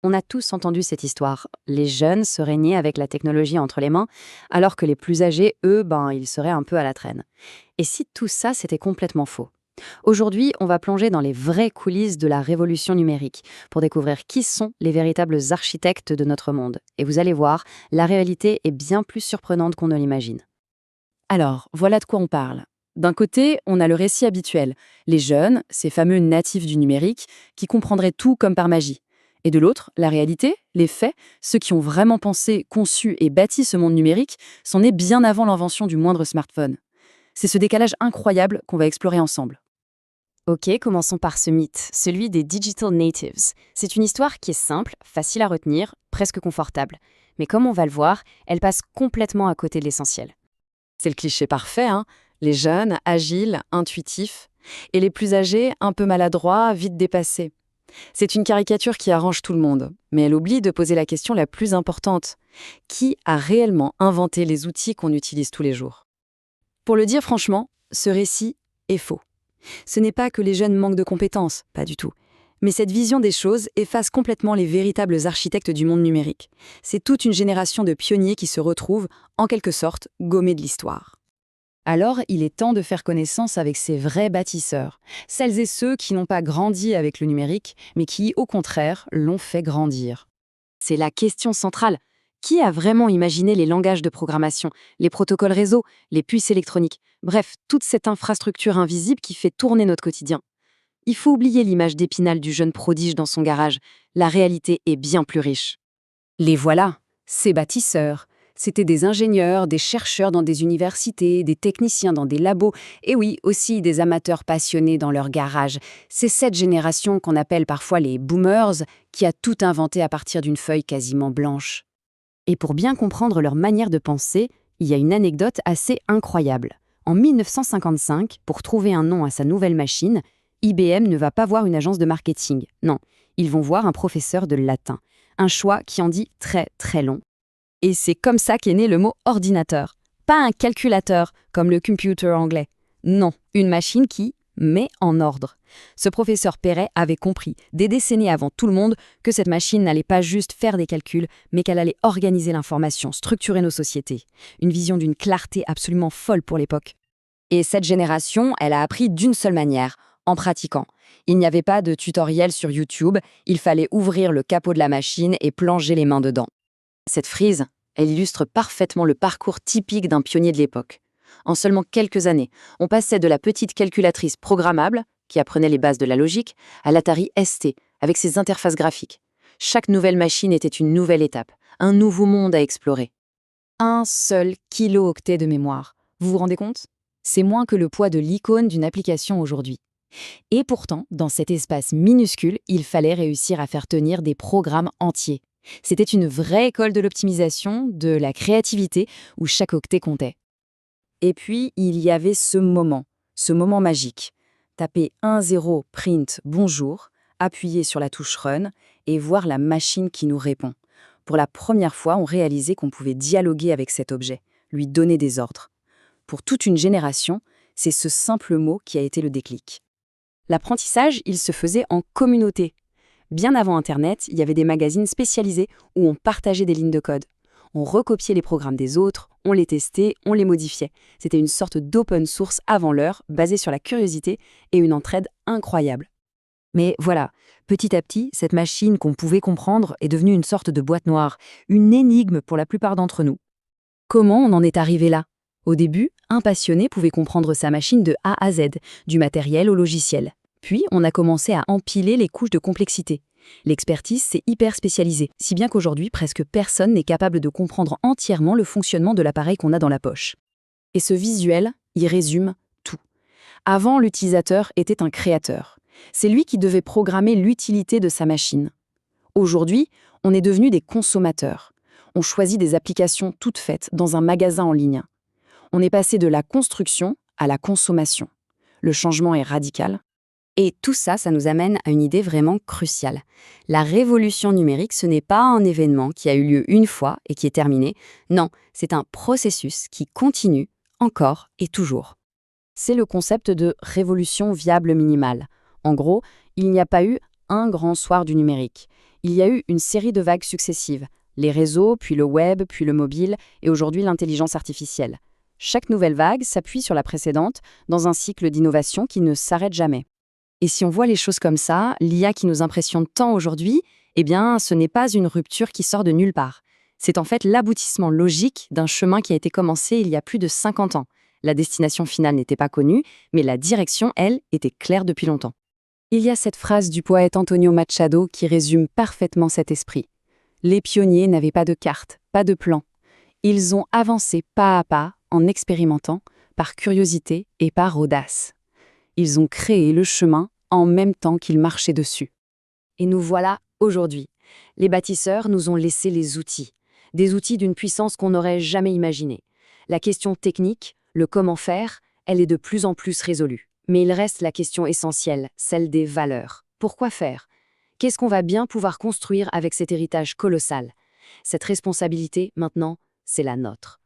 On a tous entendu cette histoire. Les jeunes seraient nés avec la technologie entre les mains, alors que les plus âgés, eux, ils seraient un peu à la traîne. Et si tout ça, c'était complètement faux? Aujourd'hui, on va plonger dans les vraies coulisses de la révolution numérique pour découvrir qui sont les véritables architectes de notre monde. Et vous allez voir, la réalité est bien plus surprenante qu'on ne l'imagine. Alors, voilà de quoi on parle. D'un côté, on a le récit habituel, les jeunes, ces fameux natifs du numérique, qui comprendraient tout comme par magie. Et de l'autre, la réalité, les faits, ceux qui ont vraiment pensé, conçu et bâti ce monde numérique, sont nés bien avant l'invention du moindre smartphone. C'est ce décalage incroyable qu'on va explorer ensemble. Ok, commençons par ce mythe, celui des digital natives. C'est une histoire qui est simple, facile à retenir, presque confortable. Mais comme on va le voir, elle passe complètement à côté de l'essentiel. C'est le cliché parfait, hein. Les jeunes, agiles, intuitifs, et les plus âgés, un peu maladroits, vite dépassés. C'est une caricature qui arrange tout le monde, mais elle oublie de poser la question la plus importante. Qui a réellement inventé les outils qu'on utilise tous les jours? Pour le dire franchement, ce récit est faux. Ce n'est pas que les jeunes manquent de compétences, pas du tout. Mais cette vision des choses efface complètement les véritables architectes du monde numérique. C'est toute une génération de pionniers qui se retrouvent, en quelque sorte, gommés de l'histoire. Alors, il est temps de faire connaissance avec ces vrais bâtisseurs, celles et ceux qui n'ont pas grandi avec le numérique, mais qui, au contraire, l'ont fait grandir. C'est la question centrale. Qui a vraiment imaginé les langages de programmation, les protocoles réseau, les puces électroniques, bref, toute cette infrastructure invisible qui fait tourner notre quotidien? Il faut oublier l'image d'Épinal du jeune prodige dans son garage. La réalité est bien plus riche. Les voilà, ces bâtisseurs. C'étaient des ingénieurs, des chercheurs dans des universités, des techniciens dans des labos, et oui, aussi des amateurs passionnés dans leur garage. C'est cette génération qu'on appelle parfois les boomers, qui a tout inventé à partir d'une feuille quasiment blanche. Et pour bien comprendre leur manière de penser, il y a une anecdote assez incroyable. En 1955, pour trouver un nom à sa nouvelle machine, IBM ne va pas voir une agence de marketing. Non, ils vont voir un professeur de latin. Un choix qui en dit très très long. Et c'est comme ça qu'est né le mot ordinateur. Pas un calculateur, comme le computer anglais. Non, une machine qui met en ordre. Ce professeur Perret avait compris, des décennies avant tout le monde, que cette machine n'allait pas juste faire des calculs, mais qu'elle allait organiser l'information, structurer nos sociétés. Une vision d'une clarté absolument folle pour l'époque. Et cette génération, elle a appris d'une seule manière, en pratiquant. Il n'y avait pas de tutoriel sur YouTube, il fallait ouvrir le capot de la machine et plonger les mains dedans. Cette frise, elle illustre parfaitement le parcours typique d'un pionnier de l'époque. En seulement quelques années, on passait de la petite calculatrice programmable, qui apprenait les bases de la logique, à l'Atari ST, avec ses interfaces graphiques. Chaque nouvelle machine était une nouvelle étape, un nouveau monde à explorer. Un seul kilo-octet de mémoire. Vous vous rendez compte? C'est moins que le poids de l'icône d'une application aujourd'hui. Et pourtant, dans cet espace minuscule, il fallait réussir à faire tenir des programmes entiers. C'était une vraie école de l'optimisation, de la créativité, où chaque octet comptait. Et puis, il y avait ce moment magique. Taper 1-0 print bonjour, appuyer sur la touche run et voir la machine qui nous répond. Pour la première fois, on réalisait qu'on pouvait dialoguer avec cet objet, lui donner des ordres. Pour toute une génération, c'est ce simple mot qui a été le déclic. L'apprentissage, il se faisait en communauté. Bien avant Internet, il y avait des magazines spécialisés où on partageait des lignes de code. On recopiait les programmes des autres, on les testait, on les modifiait. C'était une sorte d'open source avant l'heure, basée sur la curiosité et une entraide incroyable. Mais voilà, petit à petit, cette machine qu'on pouvait comprendre est devenue une sorte de boîte noire, une énigme pour la plupart d'entre nous. Comment on en est arrivé là? Au début, un passionné pouvait comprendre sa machine de A à Z, du matériel au logiciel. Puis, on a commencé à empiler les couches de complexité. L'expertise s'est hyper spécialisée, si bien qu'aujourd'hui, presque personne n'est capable de comprendre entièrement le fonctionnement de l'appareil qu'on a dans la poche. Et ce visuel, il résume tout. Avant, l'utilisateur était un créateur. C'est lui qui devait programmer l'utilité de sa machine. Aujourd'hui, on est devenu des consommateurs. On choisit des applications toutes faites dans un magasin en ligne. On est passé de la construction à la consommation. Le changement est radical. Et tout ça, ça nous amène à une idée vraiment cruciale. La révolution numérique, ce n'est pas un événement qui a eu lieu une fois et qui est terminé. Non, c'est un processus qui continue encore et toujours. C'est le concept de révolution viable minimale. En gros, il n'y a pas eu un grand soir du numérique. Il y a eu une série de vagues successives. Les réseaux, puis le web, puis le mobile, et aujourd'hui l'intelligence artificielle. Chaque nouvelle vague s'appuie sur la précédente dans un cycle d'innovation qui ne s'arrête jamais. Et si on voit les choses comme ça, l'IA qui nous impressionne tant aujourd'hui, eh bien, ce n'est pas une rupture qui sort de nulle part. C'est en fait l'aboutissement logique d'un chemin qui a été commencé il y a plus de 50 ans. La destination finale n'était pas connue, mais la direction, elle, était claire depuis longtemps. Il y a cette phrase du poète Antonio Machado qui résume parfaitement cet esprit. Les pionniers n'avaient pas de carte, pas de plan. Ils ont avancé pas à pas, en expérimentant, par curiosité et par audace. Ils ont créé le chemin en même temps qu'ils marchaient dessus. Et nous voilà aujourd'hui. Les bâtisseurs nous ont laissé les outils. Des outils d'une puissance qu'on n'aurait jamais imaginée. La question technique, le comment faire, elle est de plus en plus résolue. Mais il reste la question essentielle, celle des valeurs. Pourquoi faire ? Qu'est-ce qu'on va bien pouvoir construire avec cet héritage colossal ? Cette responsabilité, maintenant, c'est la nôtre.